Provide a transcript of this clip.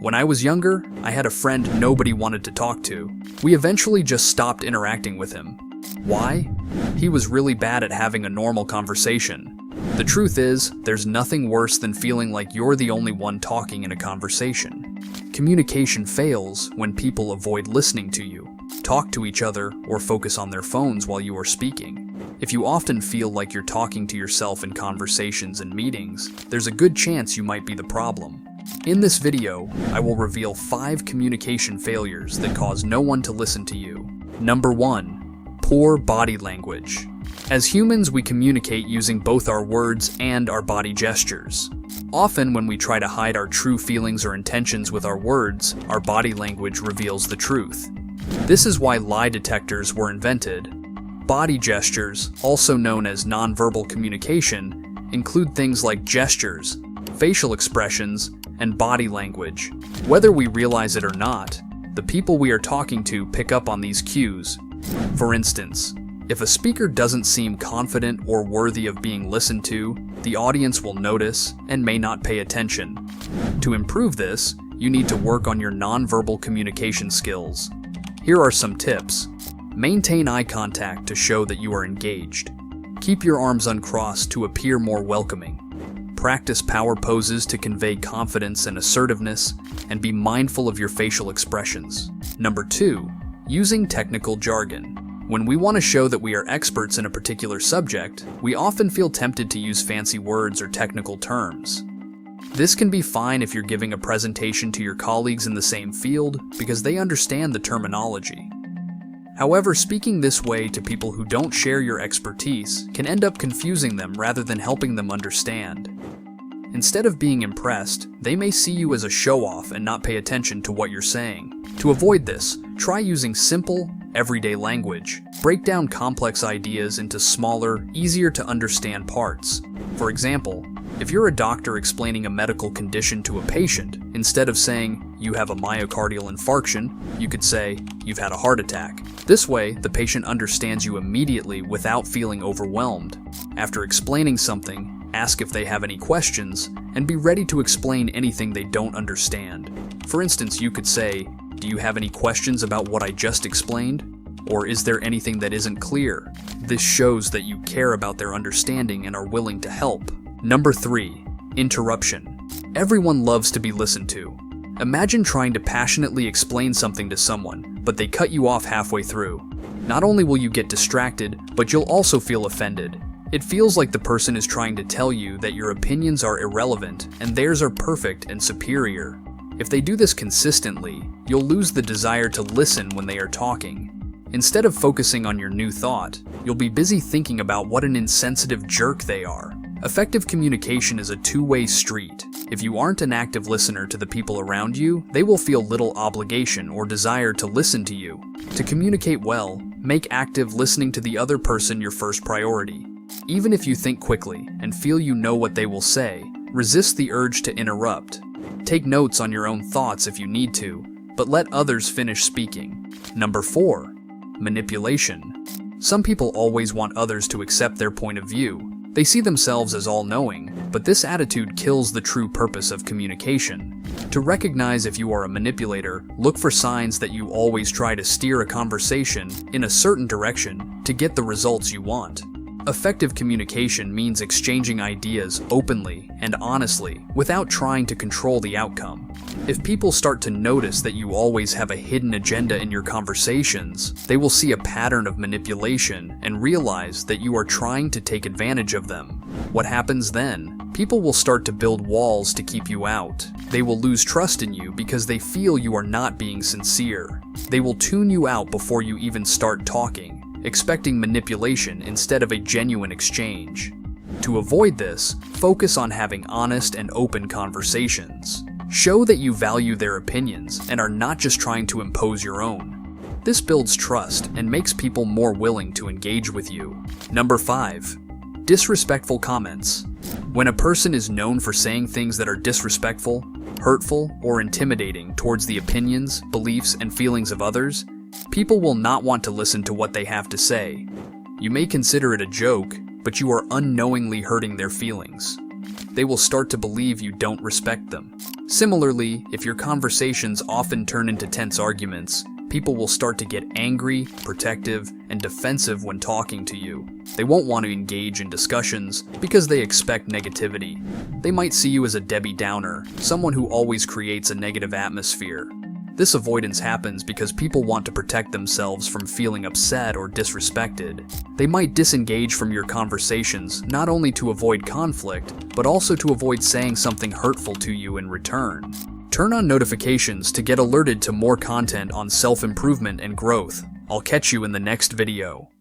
When I was younger, I had a friend nobody wanted to talk to. We eventually just stopped interacting with him. Why? He was really bad at having a normal conversation. The truth is, there's nothing worse than feeling like you're the only one talking in a conversation. Communication fails when people avoid listening to you, talk to each other, or focus on their phones while you are speaking. If you often feel like you're talking to yourself in conversations and meetings, there's a good chance you might be the problem. In this video, I will reveal 5 communication failures that cause no one to listen to you. Number 1. Poor body language. As humans, we communicate using both our words and our body gestures. Often, when we try to hide our true feelings or intentions with our words, our body language reveals the truth. This is why lie detectors were invented. Body gestures, also known as nonverbal communication, include things like gestures, facial expressions, and body language. Whether we realize it or not, the people we are talking to pick up on these cues. For instance, if a speaker doesn't seem confident or worthy of being listened to, the audience will notice and may not pay attention. To improve this, you need to work on your nonverbal communication skills. Here are some tips. Maintain eye contact to show that you are engaged. Keep your arms uncrossed to appear more welcoming. Practice power poses to convey confidence and assertiveness, and be mindful of your facial expressions. Number 2. Using technical jargon. When we want to show that we are experts in a particular subject, we often feel tempted to use fancy words or technical terms. This can be fine if you're giving a presentation to your colleagues in the same field, because they understand the terminology. However, speaking this way to people who don't share your expertise can end up confusing them rather than helping them understand. Instead of being impressed, they may see you as a show-off and not pay attention to what you're saying. To avoid this, try using simple, everyday language. Break down complex ideas into smaller, easier-to-understand parts. For example, if you're a doctor explaining a medical condition to a patient, instead of saying, "You have a myocardial infarction," you could say, "You've had a heart attack." This way, the patient understands you immediately without feeling overwhelmed. After explaining something, ask if they have any questions, and be ready to explain anything they don't understand. For instance, you could say, "Do you have any questions about what I just explained? Or is there anything that isn't clear?" This shows that you care about their understanding and are willing to help. Number 3. Interruption. Everyone loves to be listened to. Imagine trying to passionately explain something to someone, but they cut you off halfway through. Not only will you get distracted, but you'll also feel offended. It feels like the person is trying to tell you that your opinions are irrelevant and theirs are perfect and superior. If they do this consistently, you'll lose the desire to listen when they are talking. Instead of focusing on your new thought, you'll be busy thinking about what an insensitive jerk they are. Effective communication is a two-way street. If you aren't an active listener to the people around you, they will feel little obligation or desire to listen to you. To communicate well, make active listening to the other person your first priority. Even if you think quickly and feel you know what they will say, resist the urge to interrupt. Take notes on your own thoughts if you need to, but let others finish speaking. Number 4. Manipulation. Some people always want others to accept their point of view. They see themselves as all-knowing, but this attitude kills the true purpose of communication. To recognize if you are a manipulator, look for signs that you always try to steer a conversation in a certain direction to get the results you want. Effective communication means exchanging ideas openly and honestly without trying to control the outcome. If people start to notice that you always have a hidden agenda in your conversations, they will see a pattern of manipulation and realize that you are trying to take advantage of them. What happens then? People will start to build walls to keep you out. They will lose trust in you because they feel you are not being sincere. They will tune you out before you even start talking, expecting manipulation instead of a genuine exchange. To avoid this, focus on having honest and open conversations. Show that you value their opinions and are not just trying to impose your own. This builds trust and makes people more willing to engage with you. Number 5. Disrespectful comments. When a person is known for saying things that are disrespectful, hurtful, or intimidating towards the opinions, beliefs, and feelings of others, people will not want to listen to what they have to say. You may consider it a joke, but you are unknowingly hurting their feelings. they will start to believe you don't respect them. Similarly, if your conversations often turn into tense arguments, people will start to get angry, protective, and defensive when talking to you. They won't want to engage in discussions because they expect negativity. They might see you as a Debbie Downer, someone who always creates a negative atmosphere. This avoidance happens because people want to protect themselves from feeling upset or disrespected. They might disengage from your conversations not only to avoid conflict, but also to avoid saying something hurtful to you in return. Turn on notifications to get alerted to more content on self-improvement and growth. I'll catch you in the next video.